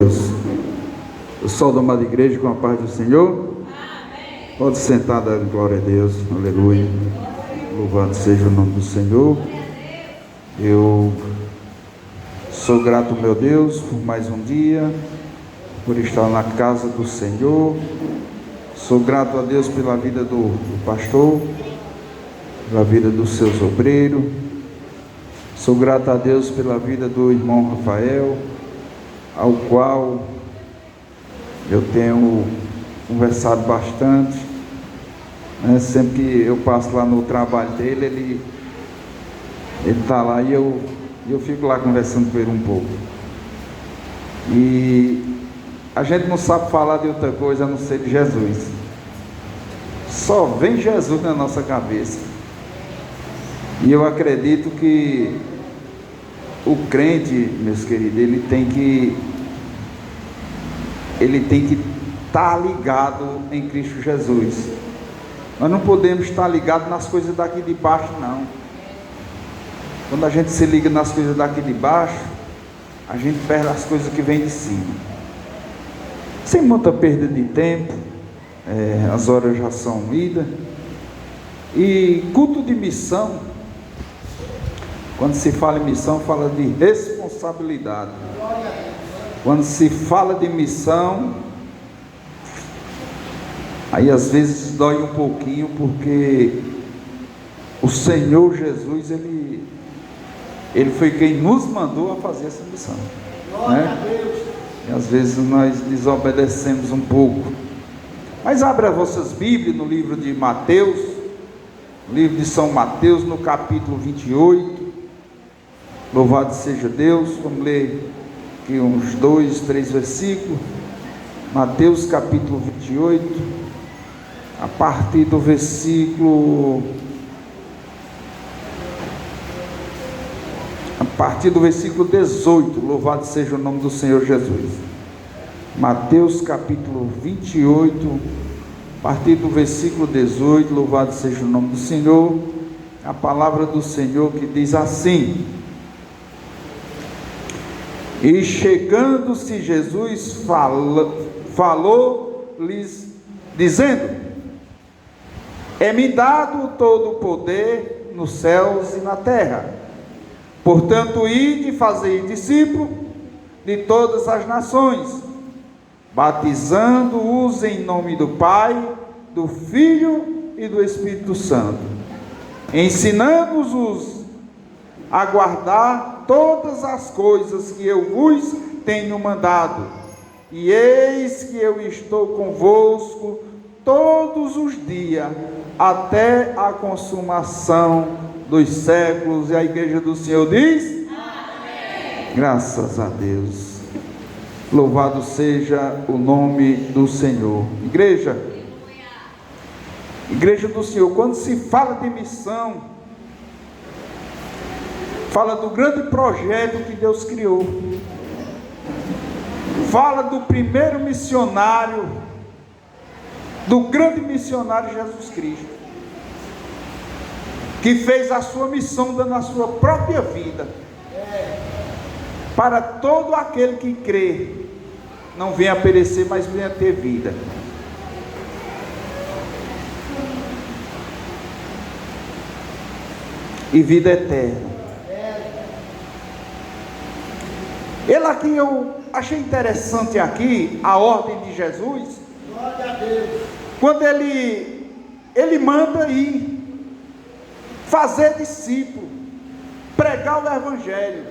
Eu saúdo a amada igreja com a paz do Senhor. Amém. Pode sentar, dar glória a Deus. Aleluia. Louvado seja o nome do Senhor. Eu sou grato ao meu Deus por mais um dia, por estar na casa do Senhor. Sou grato a Deus pela vida do pastor, pela vida dos seus obreiros. Sou grato a Deus pela vida do irmão Rafael, ao qual eu tenho conversado bastante, né? Sempre que eu passo lá no trabalho dele, ele está lá e eu fico lá conversando com ele um pouco. E a gente não sabe falar de outra coisa a não ser de Jesus. Só vem Jesus na nossa cabeça. E eu acredito que o crente, meus queridos, ele tem que estar ligado em Cristo Jesus. Nós não podemos estar ligados nas coisas daqui de baixo, não. Quando a gente se liga nas coisas daqui de baixo, a gente perde as coisas que vêm de cima. Sem muita perda de tempo, as horas já são idas. E culto de missão, quando se fala em missão, fala de responsabilidade. Quando se fala de missão, aí às vezes dói um pouquinho, porque o Senhor Jesus, Ele foi quem nos mandou a fazer essa missão, né? E às vezes nós desobedecemos um pouco. Mas abra as vossas Bíblias no livro de Mateus, livro de São Mateus, no capítulo 28. Louvado seja Deus. Vamos ler aqui uns 2, 3 versículos. Mateus capítulo 28, a partir do versículo 18. Louvado seja o nome do Senhor Jesus. Mateus capítulo 28, a partir do versículo 18. Louvado seja o nome do Senhor. A palavra do Senhor que diz assim: E chegando-se Jesus falou-lhes, dizendo: É-me dado todo o poder nos céus e na terra. Portanto, ide e fazei discípulos de todas as nações, batizando-os em nome do Pai, do Filho e do Espírito Santo, ensinando-os a guardar todas as coisas que eu vos tenho mandado. E eis que eu estou convosco todos os dias, até a consumação dos séculos. E a igreja do Senhor diz: Amém. Graças a Deus. Louvado seja o nome do Senhor. Igreja do Senhor, quando se fala de missão, fala do grande projeto que Deus criou. Fala do primeiro missionário, do grande missionário Jesus Cristo, que fez a sua missão dando a sua própria vida, para todo aquele que crê, não venha a perecer, mas venha a ter vida. E vida eterna. Ele aqui, eu achei interessante aqui a ordem de Jesus. Glória a Deus. Quando ele manda ir fazer discípulo, pregar o evangelho.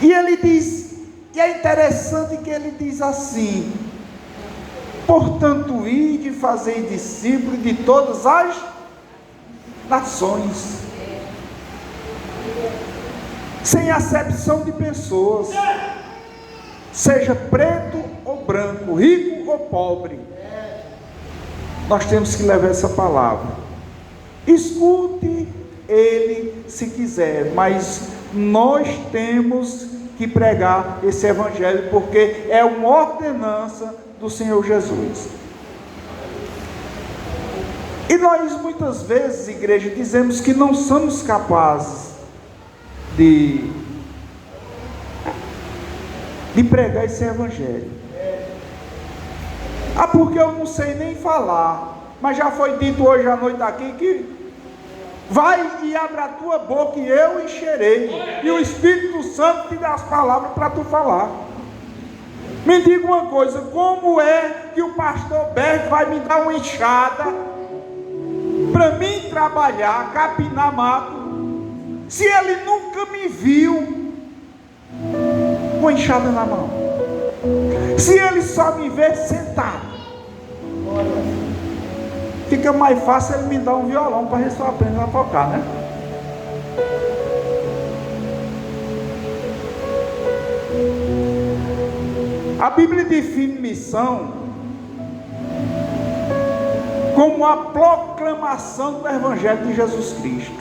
E ele diz, e é interessante que ele diz assim: portanto, ide e fazei discípulos de todas as nações, sem acepção de pessoas, seja preto ou branco, rico ou pobre. Nós temos que levar essa palavra. Escute ele se quiser, mas nós temos que pregar esse evangelho, porque é uma ordenança do Senhor Jesus. E nós muitas vezes, igreja, dizemos que não somos capazes de de pregar esse evangelho. Ah, porque eu não sei nem falar, mas já foi dito hoje à noite aqui que vai e abre a tua boca e eu encherei, e o Espírito Santo te dá as palavras para tu falar. Me diga uma coisa, como é que o pastor Berg vai me dar uma enxada para mim trabalhar, capinar mato, se ele nunca me viu com a enxada na mão? Se ele só me vê sentado, fica mais fácil ele me dar um violão para ver se eu aprendo a tocar, né? A Bíblia define missão como a proclamação do Evangelho de Jesus Cristo.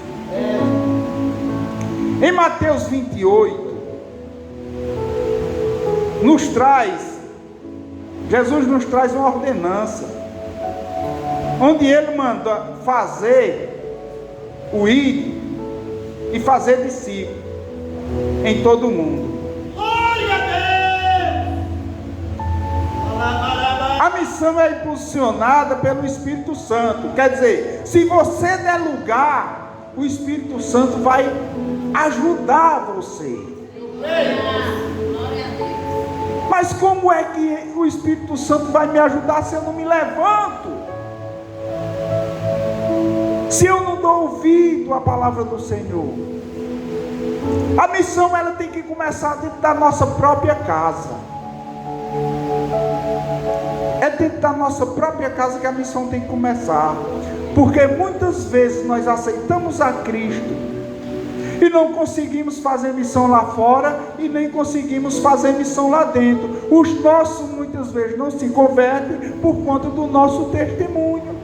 Em Mateus 28, Jesus nos traz uma ordenança, onde ele manda fazer o ir e fazer discípulo em todo o mundo. A missão é impulsionada pelo Espírito Santo. Quer dizer, se você der lugar, o Espírito Santo vai ajudar você. Mas como é que o Espírito Santo vai me ajudar se eu não me levanto? Se eu não dou ouvido à palavra do Senhor? A missão ela tem que começar dentro da nossa própria casa. É dentro da nossa própria casa que a missão tem que começar. Porque muitas vezes nós aceitamos a Cristo e não conseguimos fazer missão lá fora e nem conseguimos fazer missão lá dentro. Os nossos muitas vezes não se convertem por conta do nosso testemunho.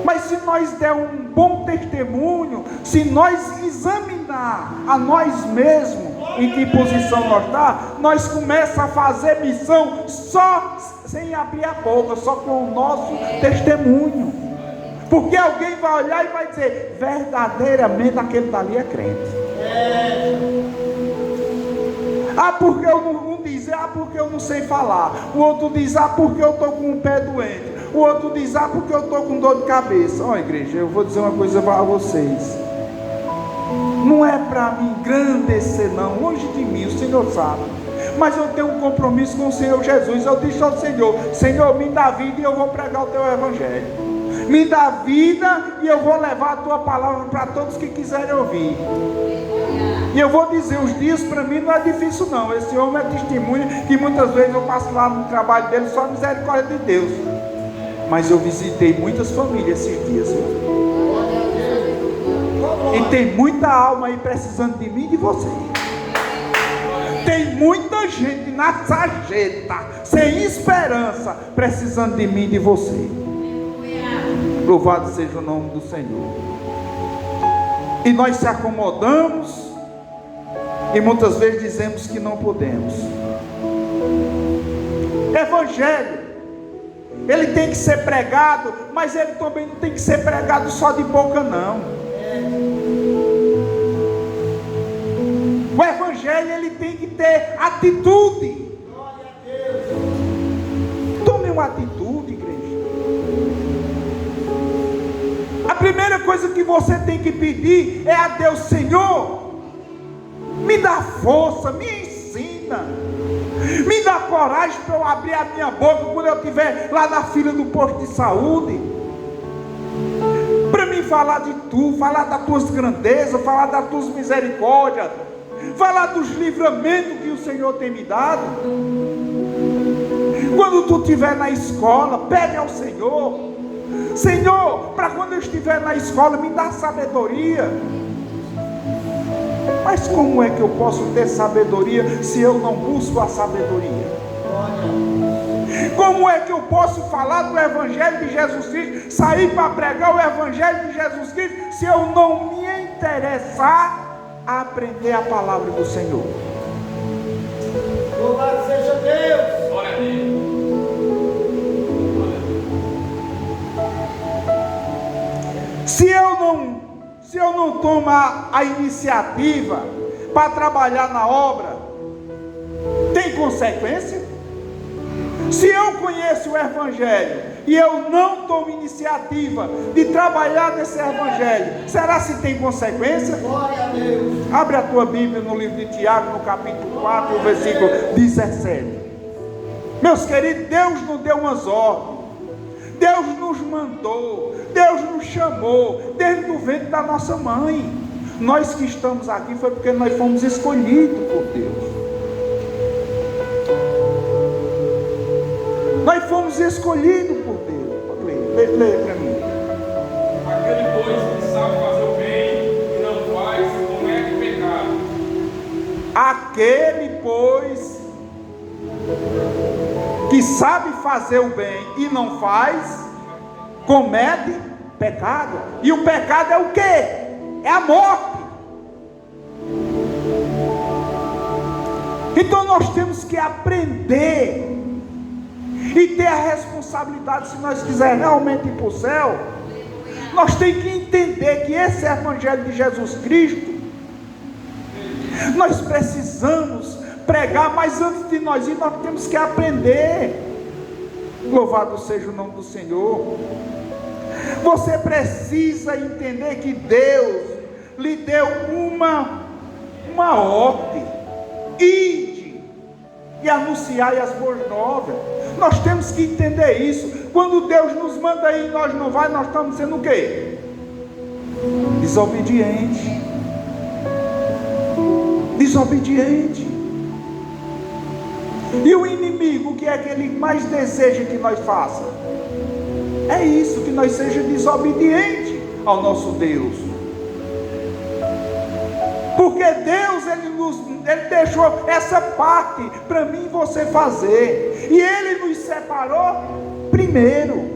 Mas se nós der um bom testemunho, se nós examinar a nós mesmos, em que posição nós está, nós começamos a fazer missão só sem abrir a boca, só com o nosso testemunho. Porque alguém vai olhar e vai dizer, verdadeiramente aquele dali é crente. Ah, porque eu não diz, ah, porque eu não sei falar. O outro diz, ah, porque eu estou com o pé doente. O outro diz, ah, porque eu estou com dor de cabeça. Ó, igreja, eu vou dizer uma coisa para vocês. Não é para me engrandecer não, longe de mim, o Senhor sabe. Mas eu tenho um compromisso com o Senhor Jesus. Eu disse ao Senhor, Senhor, me dá vida e eu vou pregar o teu evangelho. Me dá vida e eu vou levar a tua palavra para todos que quiserem ouvir. E eu vou dizer, os dias para mim não é difícil não. Esse homem é testemunho que muitas vezes eu passo lá no trabalho dele, só a misericórdia de Deus. Mas eu visitei muitas famílias esses dias. E tem muita alma aí precisando de mim e de você. Tem muita gente na sarjeta, sem esperança, precisando de mim e de você. Louvado seja o nome do Senhor. E nós se acomodamos e muitas vezes dizemos que não podemos. Evangelho, ele tem que ser pregado, mas ele também não tem que ser pregado só de boca não. O evangelho ele tem que ter atitude. Tome uma atitude, igreja. A primeira coisa que você tem que pedir é a Deus, Senhor, me dá força, me ensina, me dá coragem para eu abrir a minha boca quando eu estiver lá na fila do posto de saúde, para mim falar de tu, falar das tuas grandezas, falar das tuas misericórdias, falar dos livramentos que o Senhor tem me dado. Quando tu estiver na escola, pede ao Senhor, Senhor, para quando eu estiver na escola, me dá sabedoria. Mas como é que eu posso ter sabedoria se eu não busco a sabedoria? Como é que eu posso falar do Evangelho de Jesus Cristo, sair para pregar o Evangelho de Jesus Cristo, se eu não me interessar a aprender a palavra do Senhor? Louvado seja Deus. Glória a Deus. Se se eu não tomo a iniciativa para trabalhar na obra, tem consequência? Se eu conheço o Evangelho e eu não tomo iniciativa de trabalhar nesse Evangelho, será se tem consequência? Glória a Deus. Abre a tua Bíblia no livro de Tiago, no capítulo 4, versículo 17. Meus queridos, Deus nos deu umas ordens, Deus nos mandou, Deus nos chamou desde o ventre da nossa mãe. Nós que estamos aqui foi porque nós fomos escolhidos por Deus. Nós fomos escolhidos por Deus. Leia para mim. Aquele, pois, que sabe fazer o bem e não faz, comete pecado. Aquele, pois, que sabe fazer o bem e não faz, comete pecado. E o pecado é o quê? É a morte. Então nós temos que aprender e ter a responsabilidade, se nós quisermos realmente ir para o céu, nós temos que entender que esse Evangelho de Jesus Cristo, nós precisamos pregar, mas antes de nós ir, nós temos que aprender. Louvado seja o nome do Senhor. Você precisa entender que Deus lhe deu uma ordem: ide e anunciai as boas novas. Nós temos que entender isso. Quando Deus nos manda ir, nós não vai, nós estamos sendo o quê? Desobediente. Desobediente. E o inimigo, o que é que ele mais deseja que nós façamos? É isso, que nós sejamos desobedientes ao nosso Deus. Porque Deus, Ele deixou essa parte para mim e você fazer. E Ele nos separou primeiro.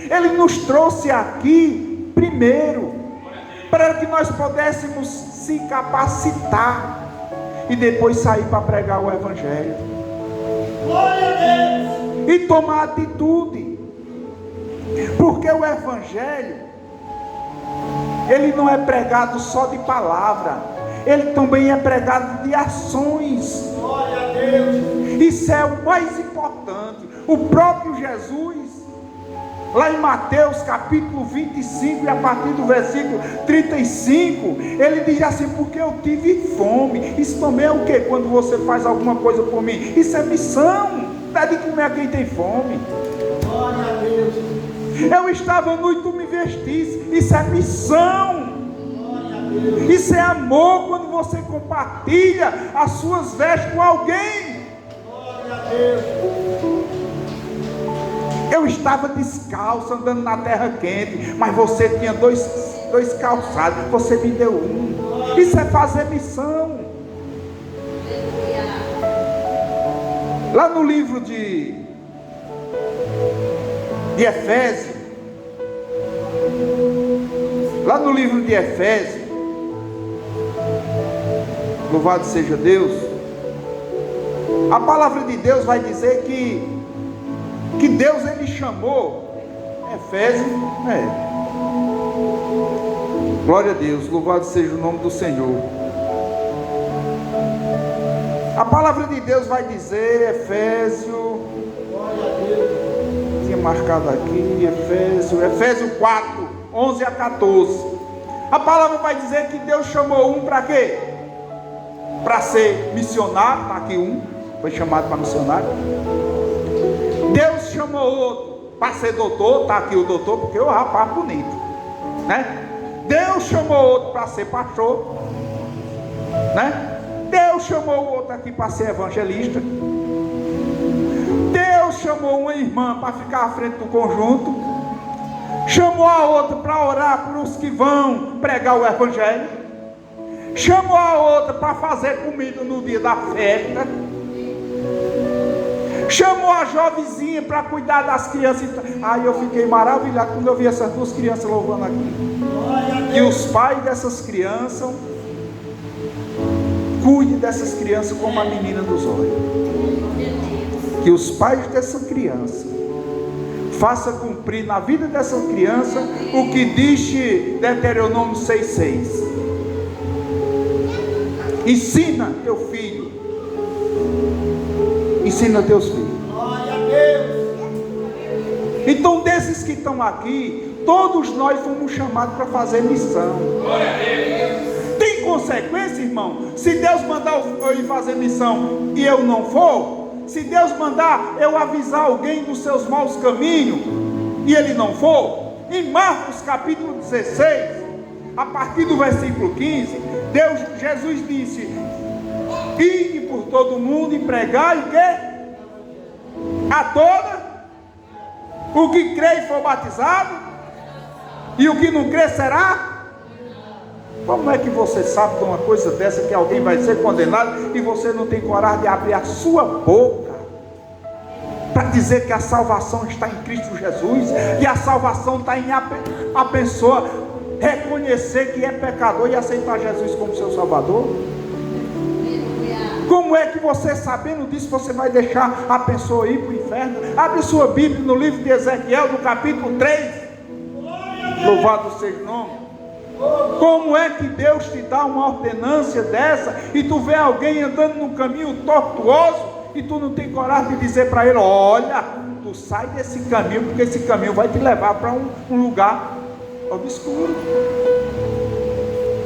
Ele nos trouxe aqui primeiro, para que nós pudéssemos se capacitar e depois sair para pregar o Evangelho. Glória a Deus. E tomar atitude. Porque o Evangelho, ele não é pregado só de palavra, ele também é pregado de ações. Glória a Deus. Isso é o mais importante. O próprio Jesus, lá em Mateus capítulo 25, e a partir do versículo 35, ele diz assim: porque eu tive fome. Isso também é o que? Quando você faz alguma coisa por mim, isso é missão. Dá de comer a quem tem fome. Glória a Deus. Eu estava nu e tu me vestiste. Isso é missão. Glória a Deus. Isso é amor, quando você compartilha as suas vestes com alguém. Glória a Deus. Eu estava descalço, andando na terra quente, mas você tinha dois calçados, você me deu um. Isso é fazer missão. Lá no livro de Efésios, lá no livro de Efésios, louvado seja Deus, a palavra de Deus vai dizer que Deus, ele chamou Efésios, glória a Deus, louvado seja o nome do Senhor. A palavra de Deus vai dizer, Efésios, Glória a Deus. tinha marcado aqui, Efésios 4, 11 a 14. A palavra vai dizer que Deus chamou um para quê? Para ser missionário, está aqui um, foi chamado para missionário. Deus chamou outro para ser doutor, está aqui o doutor, porque o rapaz é bonito, né? Deus chamou outro para ser pastor, né? Deus chamou o outro aqui para ser evangelista. Deus chamou uma irmã para ficar à frente do conjunto. Chamou a outra para orar por os que vão pregar o Evangelho. Chamou a outra para fazer comida no dia da festa. Chamou a jovenzinha para cuidar das crianças. Aí eu fiquei maravilhado quando eu vi essas duas crianças louvando aqui. Glória a Que Deus. os pais dessas crianças cuidem dessas crianças como a menina dos olhos. Que os pais dessa criança faça cumprir na vida dessa criança o que diz Deuteronômio 6,6. Ensina teu filho, ensina teus filhos. Glória a Deus. Então, desses que estão aqui, todos nós fomos chamados para fazer missão. Tem consequência, irmão? Se Deus mandar eu ir fazer missão e eu não for, se Deus mandar eu avisar alguém dos seus maus caminhos e ele não for, em Marcos capítulo 16, a partir do versículo 15, Jesus disse: ide por todo o mundo e pregai o quê? A toda. O que crê e for batizado, e o que não crê será. Como é que você sabe de uma coisa dessa, que alguém vai ser condenado e você não tem coragem de abrir a sua boca para dizer que a salvação está em Cristo Jesus, e a salvação está em a pessoa reconhecer que é pecador e aceitar Jesus como seu Salvador? Como é que você, sabendo disso, você vai deixar a pessoa ir para o inferno? Abre sua Bíblia no livro de Ezequiel, no capítulo 3. Louvado seja o nome. Como é que Deus te dá uma ordenância dessa e tu vê alguém andando num caminho tortuoso e tu não tem coragem de dizer para ele: olha, tu sai desse caminho, porque esse caminho vai te levar para um lugar obscuro.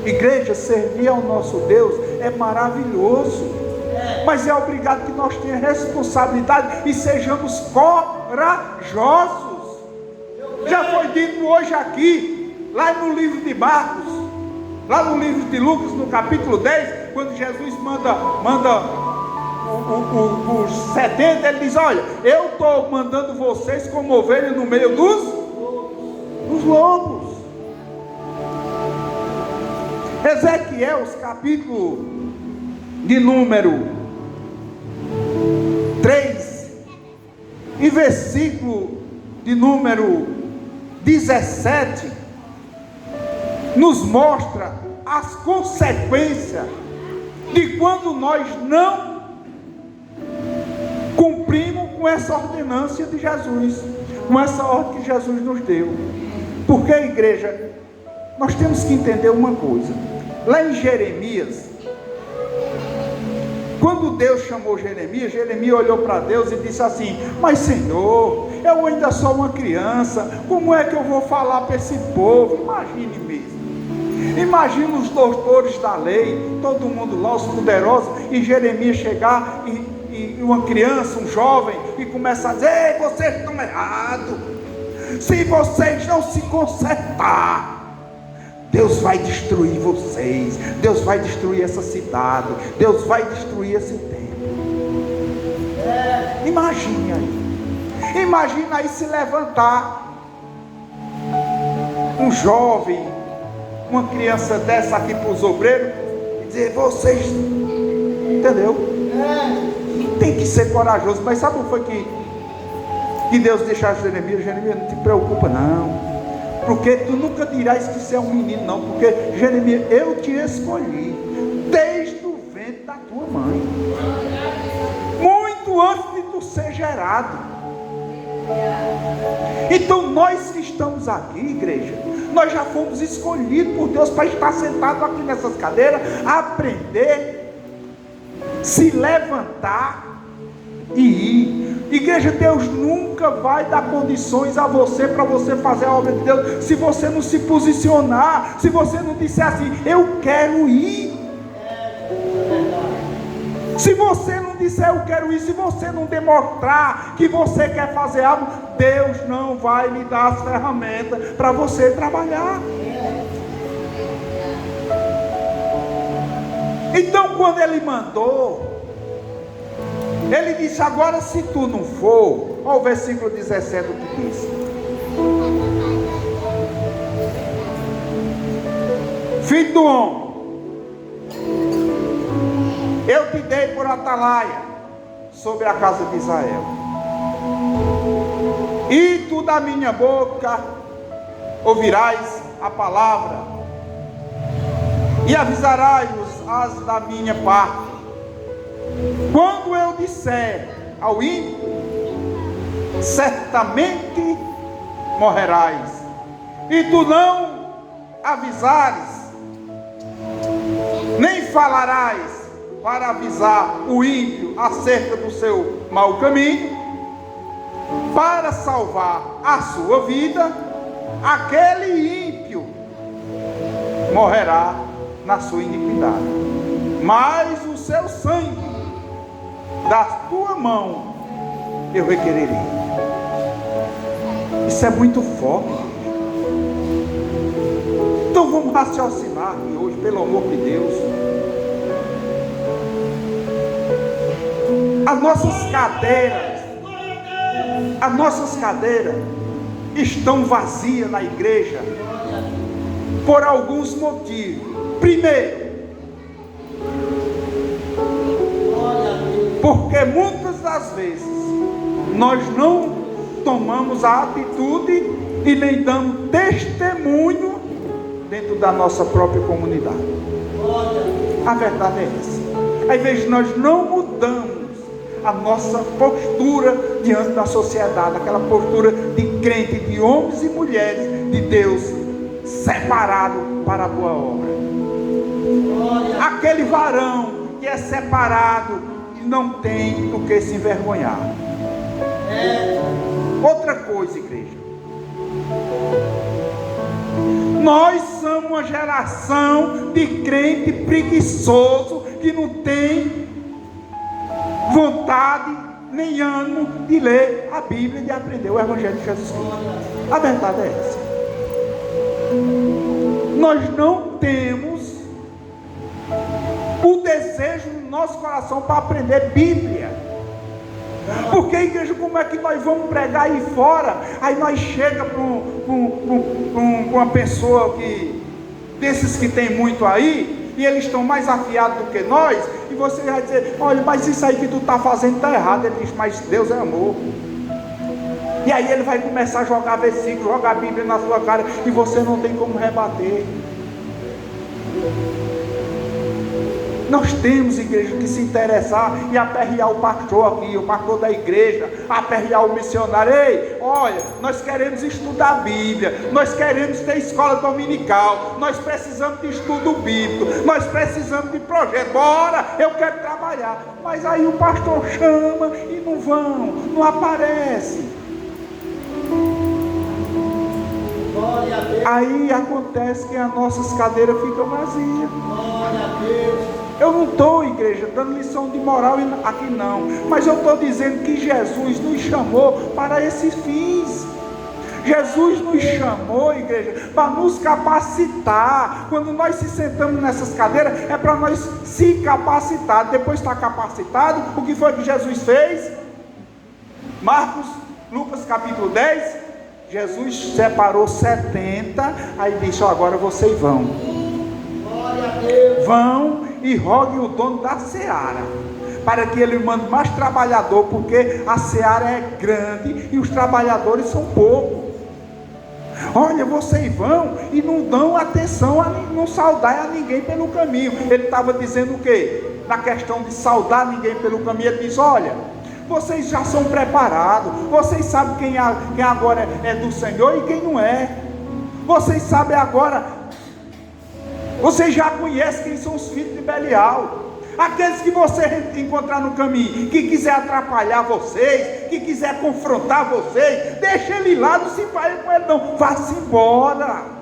Igreja, servir ao nosso Deus é maravilhoso, mas é obrigado que nós tenhamos responsabilidade e sejamos corajosos. Já foi dito hoje aqui, lá no livro de Marcos, lá no livro de Lucas, no capítulo 10, quando Jesus manda os 70, ele diz: olha, eu estou mandando vocês como ovelhas no meio dos lobos. Ezequiel, capítulo de número 3 e versículo de número 17 nos mostra as consequências de quando nós não cumprimos com essa ordenância de Jesus, com essa ordem que Jesus nos deu. Porque, igreja, nós temos que entender uma coisa. Lá em Jeremias, quando Deus chamou Jeremias, Jeremias olhou para Deus e disse assim: mas Senhor, eu ainda sou uma criança, como é que eu vou falar para esse povo? Imagine mesmo, imagina os doutores da lei, todo mundo lá, os poderosos, e Jeremias chegar e uma criança, um jovem, e começar a dizer: ei, vocês estão errados, se vocês não se consertar, Deus vai destruir vocês, Deus vai destruir essa cidade, Deus vai destruir esse templo. Imagina aí se levantar um jovem, uma criança dessa aqui para os obreiros e dizer: vocês, entendeu? Tem que ser corajoso. Mas sabe o que foi que Deus deixou Jeremias? Jeremias, não te preocupa não, porque tu nunca dirás que você é um menino, não, porque Jeremias, eu te escolhi desde o ventre da tua mãe, muito antes de tu ser gerado. Então nós que estamos aqui, igreja, nós já fomos escolhidos por Deus para estar sentados aqui nessas cadeiras, aprender, se levantar e ir. Igreja, Deus nunca vai dar condições a você para você fazer a obra de Deus se você não se posicionar, se você não disser assim: eu quero ir. Se você não disser eu quero ir, se você não demonstrar que você quer fazer algo, Deus não vai lhe dar as ferramentas para você trabalhar. Então, quando Ele mandou, Ele disse: agora se tu não for, olha o versículo 17 o que diz: filho do homem, eu te dei por atalaia sobre a casa de Israel, e tu da minha boca ouvirás a palavra, e avisarás-os as da minha parte. Quando eu disser ao ímpio: certamente morrerás. E tu não avisares, nem falarás para avisar o ímpio acerca do seu mau caminho, para salvar a sua vida, aquele ímpio morrerá na sua iniquidade, mas o seu sangue da tua mão eu requererei. Isso é muito forte. Então vamos raciocinar aqui hoje, pelo amor de Deus. As nossas cadeiras estão vazias na igreja por alguns motivos. Primeiro, porque muitas das vezes nós não tomamos a atitude e nem damos testemunho dentro da nossa própria comunidade. A verdade é essa. Às vezes nós não mudamos a nossa postura diante da sociedade, aquela postura de crente, de homens e mulheres de Deus separado para a boa obra. Aquele varão que é separado e não tem do que se envergonhar. Outra coisa, igreja, nós somos uma geração de crente preguiçoso que não tem vontade nem ânimo de ler a Bíblia e de aprender o Evangelho de Jesus Cristo. A verdade é essa. Nós não temos o desejo no nosso coração para aprender Bíblia. Porque, igreja, como é que nós vamos pregar aí fora? Aí nós chegamos para uma pessoa desses que tem muito aí, e eles estão mais afiados do que nós, e você vai dizer: olha, mas isso aí que tu está fazendo está errado. Ele diz: mas Deus é amor. E aí ele vai começar a jogar versículos, jogar a Bíblia na sua cara, e você não tem como rebater. Nós temos, igreja, que se interessar e aperrear o pastor aqui, o pastor da igreja, aperrear o missionário. Ei, olha, nós queremos estudar a Bíblia, nós queremos ter escola dominical, nós precisamos de estudo bíblico, nós precisamos de projeto. Bora, eu quero trabalhar. Mas aí o pastor chama e não aparece. Aí acontece que as nossas cadeiras ficam vazias. Eu não estou, igreja, dando lição de moral aqui não, mas eu estou dizendo que Jesus nos chamou para esses fins. Jesus nos chamou, igreja, para nos capacitar. Quando nós se sentamos nessas cadeiras, é para nós se capacitar. Depois de estar capacitado, o que foi que Jesus fez? Lucas capítulo 10, Jesus separou 70, aí disse: agora vocês vão. Vão e roguem o dono da seara, para que ele mande mais trabalhador, porque a seara é grande e os trabalhadores são poucos. Olha, vocês vão e não dão atenção, não saudar a ninguém pelo caminho. Ele estava dizendo o quê? Na questão de saudar ninguém pelo caminho, ele diz: olha, vocês já são preparados, vocês sabem quem agora é do Senhor e quem não é. Vocês sabem agora, vocês já conhecem quem são os filhos de Belial. Aqueles que você encontrar no caminho, que quiser atrapalhar vocês, que quiser confrontar vocês, deixa ele lá, não se vai com ele não, vá-se embora.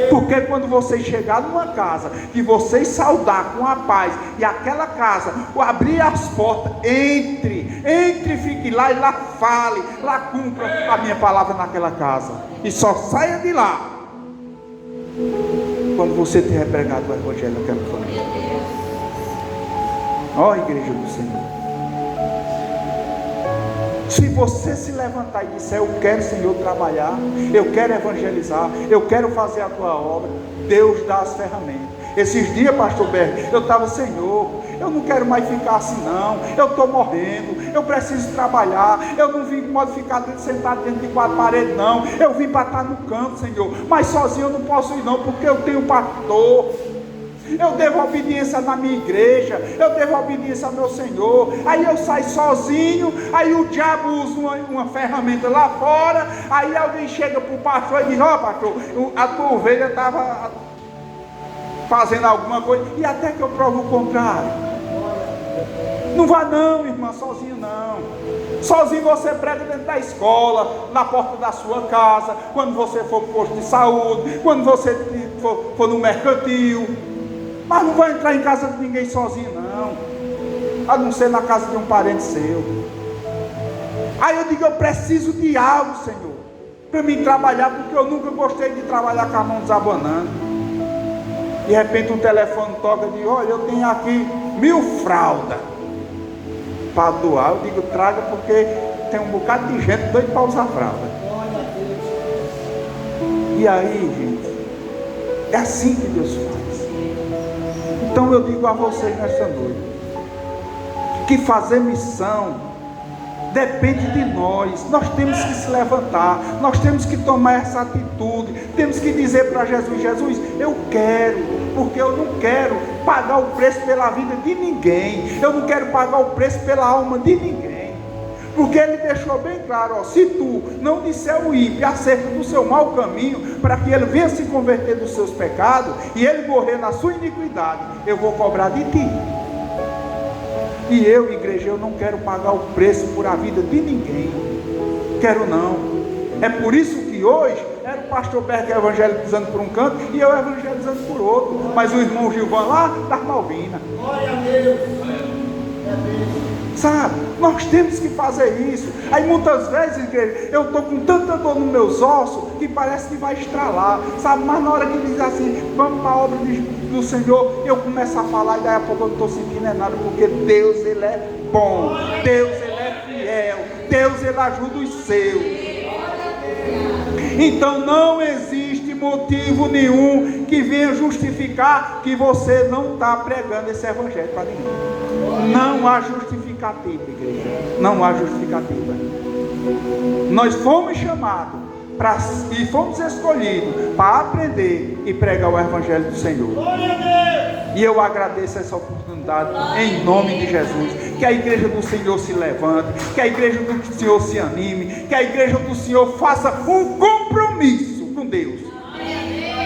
Porque quando vocês chegar numa casa, que vocês saudar com a paz, e aquela casa, abrir as portas, entre, fique lá e lá fale, lá cumpra a minha palavra naquela casa, e só saia de lá quando você tiver pregado o Evangelho naquela família. Ó, igreja do Senhor, se você se levantar e disser: eu quero, Senhor, trabalhar, eu quero evangelizar, eu quero fazer a tua obra, Deus dá as ferramentas. Esses dias, pastor Berg, eu estava: Senhor, eu não quero mais ficar assim não, eu estou morrendo, eu preciso trabalhar, eu não vim de modo ficar sentado dentro de quatro paredes não, eu vim para estar no campo, Senhor, mas sozinho eu não posso ir não, porque eu tenho pastor. eu devo obediência na minha igreja, eu devo obediência ao meu Senhor. Aí eu saio sozinho, aí o diabo usa uma ferramenta lá fora, aí alguém chega para o pastor e diz: ó, pastor, a tua ovelha estava fazendo alguma coisa, e até que eu provo o contrário. Não vá não, irmã, sozinho não. Sozinho você prega dentro da escola, na porta da sua casa, quando você for para o posto de saúde, quando você for no mercantil. Mas não vai entrar em casa de ninguém sozinho não, a não ser na casa de um parente seu. Aí eu digo: eu preciso de algo, Senhor, para mim trabalhar, porque eu nunca gostei de trabalhar com a mão desabanando. De repente o telefone toca e diz: olha, eu tenho aqui 1000 fraldas para doar. Eu digo: traga, porque tem um bocado de gente doido para usar fralda. E aí, gente, é assim que Deus faz. Então eu digo a vocês nessa noite, que fazer missão depende de nós. Nós temos que se levantar, nós temos que tomar essa atitude, temos que dizer para Jesus: Jesus, eu quero, porque eu não quero pagar o preço pela vida de ninguém, eu não quero pagar o preço pela alma de ninguém, porque Ele deixou bem claro, ó, se tu não disser o ímpio acerca do seu mau caminho, para que ele venha se converter dos seus pecados, e ele morrer na sua iniquidade, eu vou cobrar de ti. E eu, igreja, eu não quero pagar o preço por a vida de ninguém, quero não. É por isso que hoje era o pastor Berg evangelizando por um canto e eu evangelizando por outro, mas o irmão Gilvan lá das Malvinas. Glória a Deus. Sabe, nós temos que fazer isso. Aí muitas vezes, igreja, eu estou com tanta dor nos meus ossos que parece que vai estralar, sabe, mas na hora que diz assim: vamos para a obra do Senhor, eu começo a falar e daí a pouco eu não estou sentindo nada, porque Deus, Ele é bom, Deus, Ele é fiel, Deus, Ele ajuda os seus. Então não existe motivo nenhum que venha justificar que você não está pregando esse evangelho para ninguém. Não há justificativa, igreja, não há justificativa. Nós fomos chamados e fomos escolhidos para aprender e pregar o evangelho do Senhor. E eu agradeço essa oportunidade em nome de Jesus. Que a igreja do Senhor se levante, que a igreja do Senhor se anime, que a igreja do Senhor faça um compromisso com Deus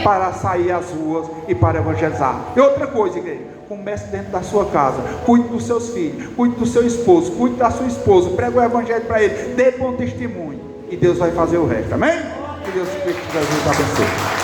para sair às ruas e para evangelizar. E outra coisa, igreja, comece dentro da sua casa, cuide dos seus filhos, cuide do seu esposo, cuide da sua esposa, pregue o evangelho para ele, dê bom testemunho, e Deus vai fazer o resto, amém? Que Deus te abençoe.